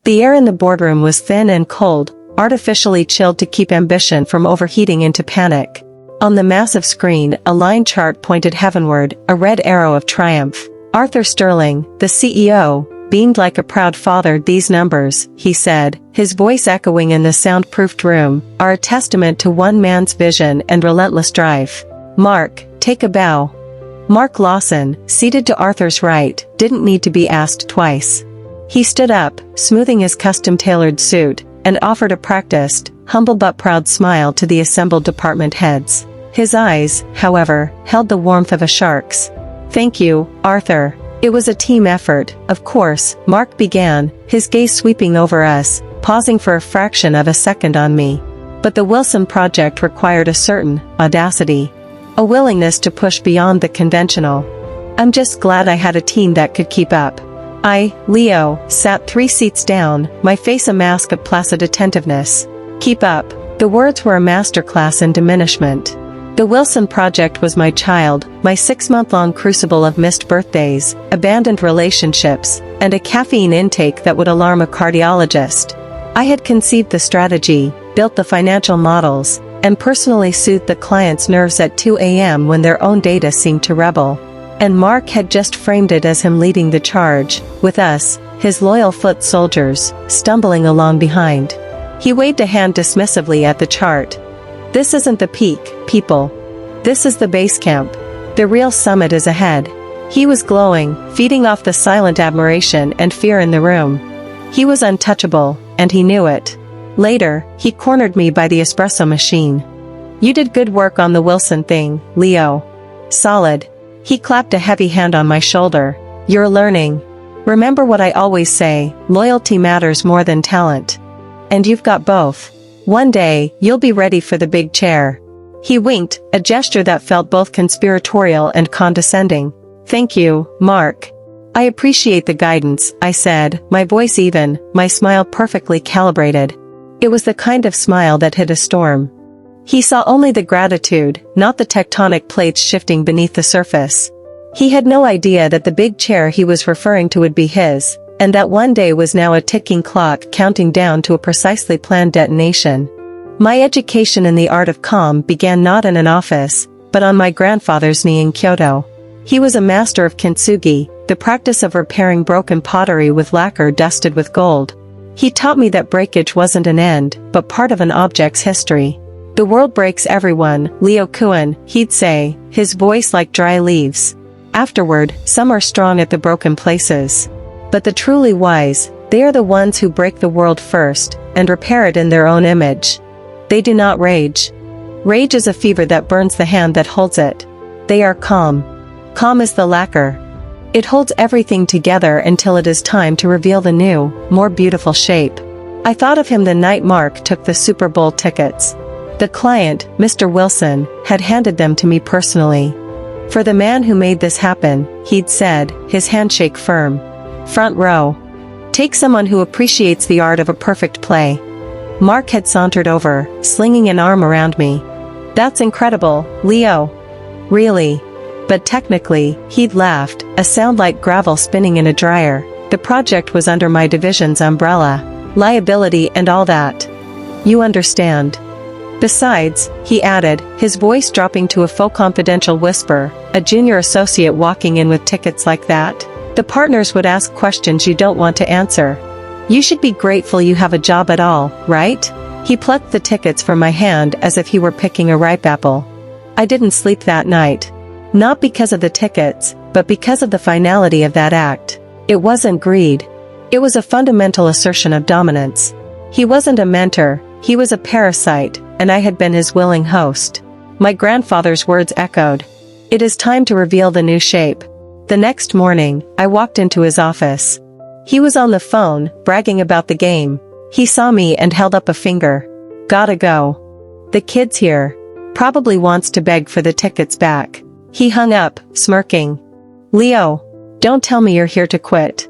The air in the boardroom was thin and cold, artificially chilled to keep ambition from overheating into panic. On the massive screen, a line chart pointed heavenward, a red arrow of triumph. Arthur Sterling, the CEO, beamed like a proud father. These numbers, he said, his voice echoing in the soundproofed room, are a testament to one man's vision and relentless drive. Mark, take a bow. Mark Lawson, seated to Arthur's right, didn't need to be asked twice. He stood up, smoothing his custom-tailored suit, and offered a practiced, humble but proud smile to the assembled department heads. His eyes, however, held the warmth of a shark's. Thank you, Arthur. It was a team effort, of course, Mark began, his gaze sweeping over us, pausing for a fraction of a second on me. But the Wilson project required a certain audacity. A willingness to push beyond the conventional. I'm just glad I had a team that could keep up. I, Leo, sat 3 seats down, my face a mask of placid attentiveness. Keep up. The words were a masterclass in diminishment. The Wilson project was my child, my 6-month-long crucible of missed birthdays, abandoned relationships, and a caffeine intake that would alarm a cardiologist. I had conceived the strategy, built the financial models, and personally soothed the client's nerves at 2 a.m. when their own data seemed to rebel. And Mark had just framed it as him leading the charge, with us, his loyal foot soldiers, stumbling along behind. He waved a hand dismissively at the chart. This isn't the peak, people. This is the base camp. The real summit is ahead. He was glowing, feeding off the silent admiration and fear in the room. He was untouchable, and he knew it. Later, he cornered me by the espresso machine. You did good work on the Wilson thing, Leo. Solid. He clapped a heavy hand on my shoulder. You're learning. Remember what I always say, loyalty matters more than talent. And you've got both. One day, you'll be ready for the big chair. He winked, a gesture that felt both conspiratorial and condescending. Thank you, Mark. I appreciate the guidance, I said, my voice even, my smile perfectly calibrated. It was the kind of smile that hid a storm. He saw only the gratitude, not the tectonic plates shifting beneath the surface. He had no idea that the big chair he was referring to would be his, and that one day was now a ticking clock counting down to a precisely planned detonation. My education in the art of calm began not in an office, but on my grandfather's knee in Kyoto. He was a master of kintsugi, the practice of repairing broken pottery with lacquer dusted with gold. He taught me that breakage wasn't an end, but part of an object's history. The world breaks everyone, Leo Kuan, he'd say, his voice like dry leaves. Afterward, some are strong at the broken places. But the truly wise, they are the ones who break the world first, and repair it in their own image. They do not rage. Rage is a fever that burns the hand that holds it. They are calm. Calm is the lacquer. It holds everything together until it is time to reveal the new, more beautiful shape. I thought of him the night Mark took the Super Bowl tickets. The client, Mr. Wilson, had handed them to me personally. For the man who made this happen, he'd said, his handshake firm. Front row. Take someone who appreciates the art of a perfect play. Mark had sauntered over, slinging an arm around me. That's incredible, Leo. Really. But technically, he'd laughed, a sound like gravel spinning in a dryer. The project was under my division's umbrella. Liability and all that. You understand. Besides, he added, his voice dropping to a faux confidential whisper, a junior associate walking in with tickets like that. The partners would ask questions you don't want to answer. You should be grateful you have a job at all, right? He plucked the tickets from my hand as if he were picking a ripe apple. I didn't sleep that night. Not because of the tickets, but because of the finality of that act. It wasn't greed. It was a fundamental assertion of dominance. He wasn't a mentor, he was a parasite, and I had been his willing host. My grandfather's words echoed. It is time to reveal the new shape. The next morning, I walked into his office. He was on the phone, bragging about the game. He saw me and held up a finger. Gotta go. The kid's here. Probably wants to beg for the tickets back. He hung up, smirking. Leo, don't tell me you're here to quit.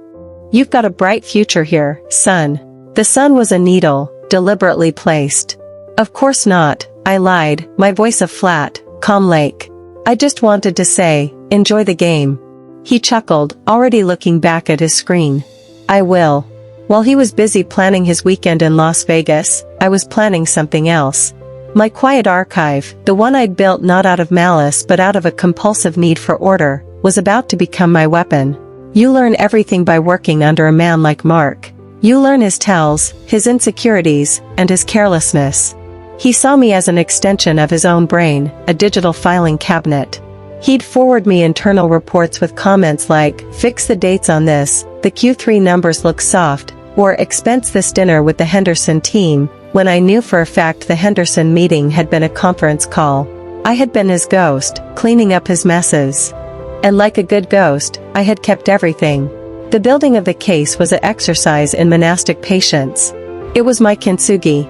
You've got a bright future here, son. The sun was a needle, deliberately placed. Of course not, I lied, my voice a flat, calm lake. I just wanted to say, enjoy the game. He chuckled, already looking back at his screen. I will. While he was busy planning his weekend in Las Vegas, I was planning something else. My quiet archive, the one I'd built not out of malice but out of a compulsive need for order, was about to become my weapon. You learn everything by working under a man like Mark. You learn his tells, his insecurities, and his carelessness. He saw me as an extension of his own brain, a digital filing cabinet. He'd forward me internal reports with comments like, "Fix the dates on this, the Q3 numbers look soft," or "Expense this dinner with the Henderson team," when I knew for a fact the Henderson meeting had been a conference call. I had been his ghost, cleaning up his messes. And like a good ghost, I had kept everything. The building of the case was an exercise in monastic patience. It was my kintsugi,